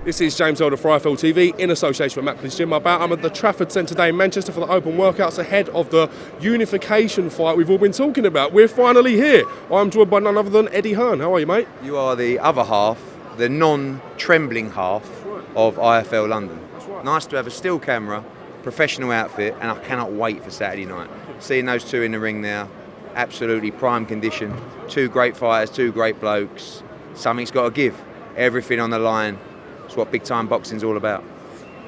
This is James Elder for IFL TV in association with Mackley's Gym. I'm at the Trafford Centre today in Manchester for the open workouts ahead of the unification fight we've all been talking about. We're finally here. I'm joined by none other than Eddie Hearn. How are you, mate? You are the other half, the non-trembling half of IFL London. That's right. Nice to have a still camera, professional outfit, and I cannot wait for Saturday night. Seeing those two in the ring now, absolutely prime condition. Two great fighters, two great blokes. Something's got to give. Everything on the line. It's what big time boxing's all about.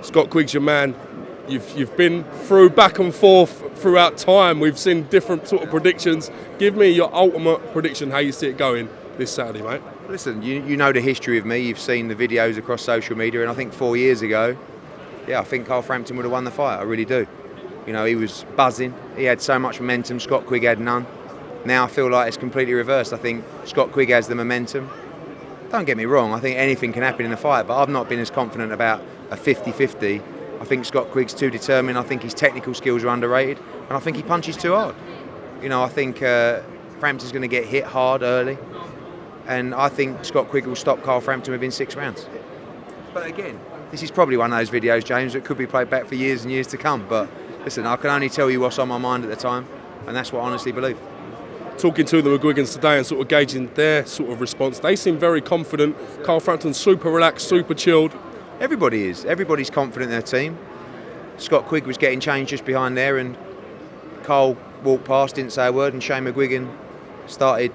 Scott Quigg's your man. You've been through back and forth throughout time. We've seen different sort of predictions. Give me your ultimate prediction, how you see it going this Saturday, mate. Listen, you know the history of me. You've seen the videos across social media, and I think 4 years ago, I think Carl Frampton would have won the fight. I really do. You know, he was buzzing. He had so much momentum. Scott Quigg had none. Now I feel like it's completely reversed. I think Scott Quigg has the momentum. Don't get me wrong, I think anything can happen in a fight, but I've not been as confident about a 50-50. I think Scott Quigg's too determined. I think his technical skills are underrated, and I think he punches too hard. You know, I think Frampton's going to get hit hard early, and I think Scott Quigg will stop Carl Frampton within 6 rounds. But again, this is probably one of those videos, James, that could be played back for years and years to come. But listen, I can only tell you what's on my mind at the time, and that's what I honestly believe. Talking to the McGuigans today and sort of gauging their sort of response, they seem very confident. Carl Frampton's super relaxed, super chilled. Everybody is. Everybody's confident in their team. Scott Quigg was getting changed just behind there, and Carl walked past, didn't say a word, and Shane McGuigan started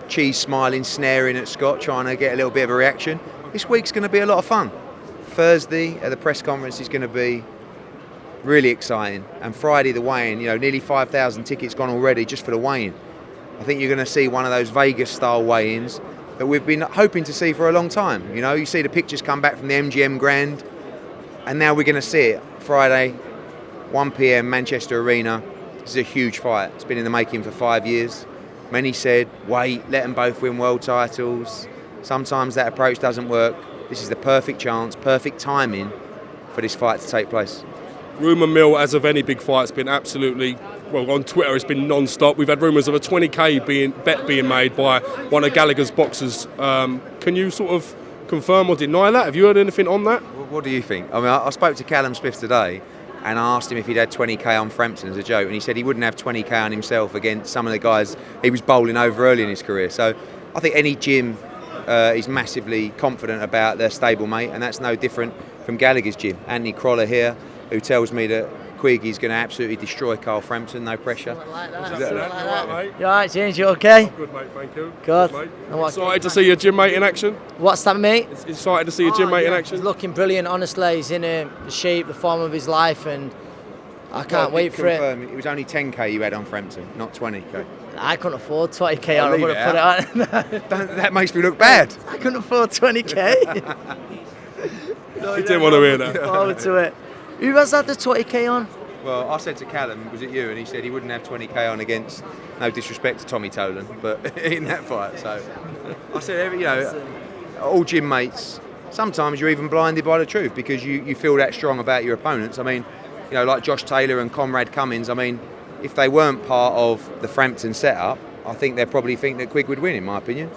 cheese smiling, snaring at Scott, trying to get a little bit of a reaction. This week's going to be a lot of fun. Thursday at the press conference is going to be really exciting, and Friday the weigh-in, you know, nearly 5,000 tickets gone already just for the weigh-in. I think you're going to see one of those Vegas-style weigh-ins that we've been hoping to see for a long time. You know, you see the pictures come back from the MGM Grand, and now we're going to see it Friday, 1 p.m, Manchester Arena. This is a huge fight. It's been in the making for 5 years. Many said, wait, let them both win world titles. Sometimes that approach doesn't work. This is the perfect chance, perfect timing for this fight to take place. Rumour mill, as of any big fight, has been absolutely, well, on Twitter it's been non-stop. We've had rumours of a 20k bet being made by one of Gallagher's boxers. Can you sort of confirm or deny that? Have you heard anything on that? What do you think? I mean, I spoke to Callum Smith today, and I asked him if he'd had 20k on Frampton as a joke, and he said he wouldn't have 20k on himself against some of the guys he was bowling over early in his career. So I think any gym is massively confident about their stablemate, and that's no different from Gallagher's gym. Anthony CROLLA here, who tells me that Quigg is going to absolutely destroy Carl Frampton, no pressure. Like that. Mate? You alright, James? You okay? Good, mate, thank you. Good. Mate. And what- Excited to see your gym mate in action? What's that, mate? Excited to see your gym mate in action? He's looking brilliant, honestly. He's in the shape, the form of his life, and I can't wait for it. It was only 10k you had on Frampton, not 20k. I couldn't afford 20k, I'll or I leave would it have put it on. That makes me look bad. I couldn't afford 20k. You didn't want to hear that. Look forward to it. Who has had the 20k on? Well, I said to Callum, was it you? And he said he wouldn't have 20k on against, no disrespect to Tommy Tolan, but in that fight. So I said, you know, all gym mates, sometimes you're even blinded by the truth because you feel that strong about your opponents. I mean, you know, like Josh Taylor and Conrad Cummins, I mean, if they weren't part of the Frampton setup, I think they'd probably think that Quigg would win, in my opinion.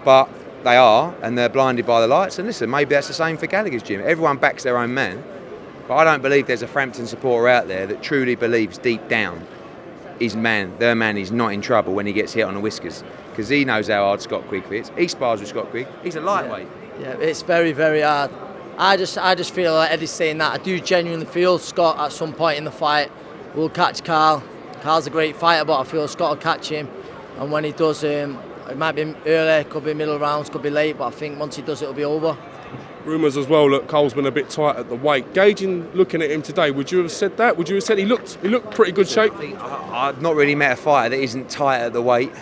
But they are, and they're blinded by the lights. And listen, maybe that's the same for Gallagher's gym. Everyone backs their own man. But I don't believe there's a Frampton supporter out there that truly believes deep down their man is not in trouble when he gets hit on the whiskers. Because he knows how hard Scott Quigg fits. He spars with Scott Quigg. He's a lightweight. Yeah, it's very, very hard. I just feel like Eddie's saying that. I do genuinely feel Scott at some point in the fight will catch Carl. Carl's a great fighter, but I feel Scott will catch him. And when he does, it might be early, could be middle rounds, could be late, but I think once he does it, it'll be over. Rumours as well that Carl's been a bit tight at the weight. Gauging, looking at him today, would you have said that? Would you have said he looked pretty good shape? I've not really met a fighter that isn't tight at the weight.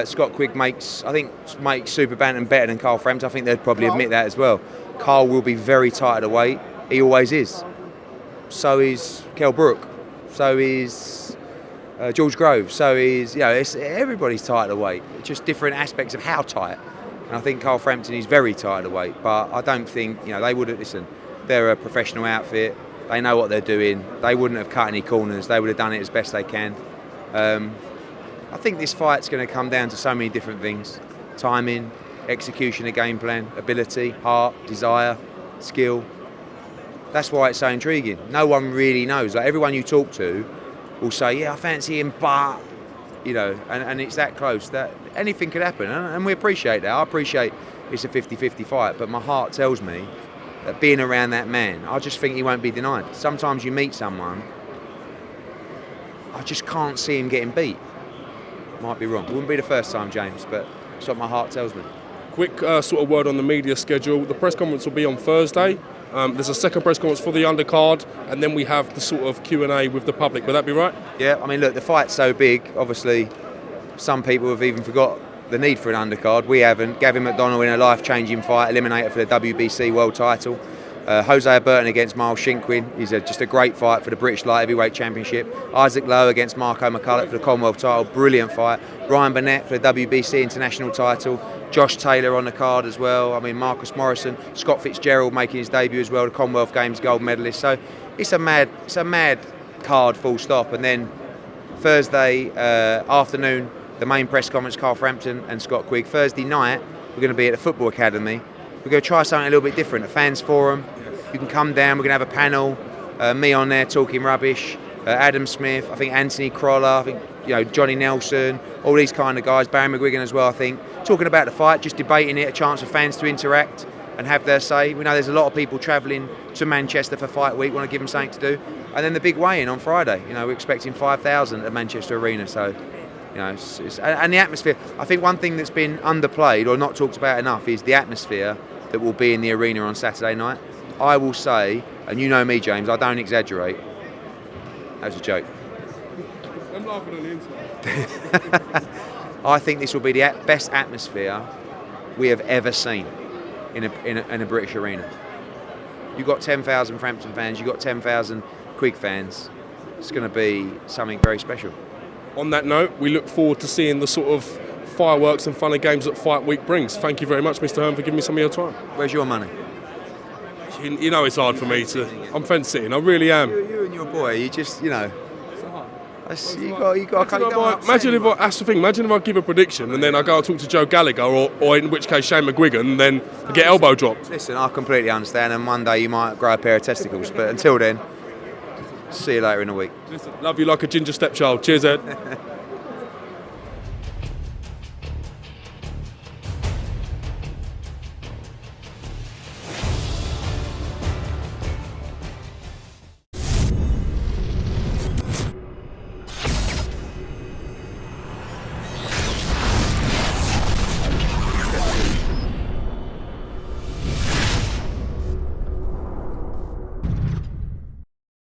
Scott Quigg makes Super Bantam better than Carl Frampton. I think they'd probably admit that as well. Carl will be very tight at the weight. He always is. So is Kell Brook. So is George Grove. So is, you know, everybody's tight at the weight. It's just different aspects of how tight. And I think Carl Frampton is very tight at the weight. But I don't think, you know, they would have, listen, they're a professional outfit. They know what they're doing. They wouldn't have cut any corners. They would have done it as best they can. I think this fight's going to come down to so many different things. Timing, execution of game plan, ability, heart, desire, skill. That's why it's so intriguing. No one really knows. Like, everyone you talk to will say, yeah, I fancy him, but, you know, and it's that close that anything could happen. And we appreciate that. I appreciate it's a 50-50 fight, but my heart tells me that being around that man, I just think he won't be denied. Sometimes you meet someone, I just can't see him getting beat. Might be wrong. It wouldn't be the first time, James, but that's what my heart tells me. Quick sort of word on the media schedule. The press conference will be on Thursday. There's a second press conference for the undercard, and then we have the sort of Q&A with the public. Would that be right? Yeah, I mean, look, the fight's so big, obviously, some people have even forgot the need for an undercard. We haven't. Gavin McDonnell in a life-changing fight, eliminator for the WBC world title. Jose Burton against Miles Shinkwin is just a great fight for the British Light Heavyweight Championship. Isaac Lowe against Marco McCulloch for the Commonwealth title, brilliant fight. Ryan Burnett for the WBC international title. Josh Taylor on the card as well. I mean, Marcus Morrison, Scott Fitzgerald making his debut as well, the Commonwealth Games gold medalist. So it's a mad card, full stop. And then Thursday afternoon, the main press conference, Carl Frampton and Scott Quigg. Thursday night, we're going to be at the Football Academy. We're going to try something a little bit different, a fans forum. You can come down, we're going to have a panel, me on there talking rubbish, Adam Smith, I think Anthony CROLLA, I think Johnny Nelson, all these kind of guys, Barry McGuigan as well, I think, talking about the fight, just debating it, a chance for fans to interact and have their say. We know there's a lot of people travelling to Manchester for fight week, want to give them something to do. And then the big weigh-in on Friday, we're expecting 5,000 at Manchester Arena, so... and the atmosphere. I think one thing that's been underplayed or not talked about enough is the atmosphere that will be in the arena on Saturday night. I will say, and you know me, James, I don't exaggerate. That was a joke. I'm laughing on the inside. I think this will be the best atmosphere we have ever seen in a British arena. You've got 10,000 Frampton fans, you've got 10,000 Quigg fans. It's going to be something very special. On that note, we look forward to seeing the sort of fireworks and fun and games that Fight Week brings. Thank you very much, Mr. Hearn, for giving me some of your time. Where's your money? You know it's hard for me to... I'm fence sitting, I really am. You and your boy, you just, That's, you got that's the thing, imagine if I give a prediction and then I go and talk to Joe Gallagher or in which case Shane McGuigan and then I get elbow dropped. Listen, I completely understand, and one day you might grow a pair of testicles, but until then, see you later in the week. Listen, love you like a ginger stepchild. Cheers, Ed.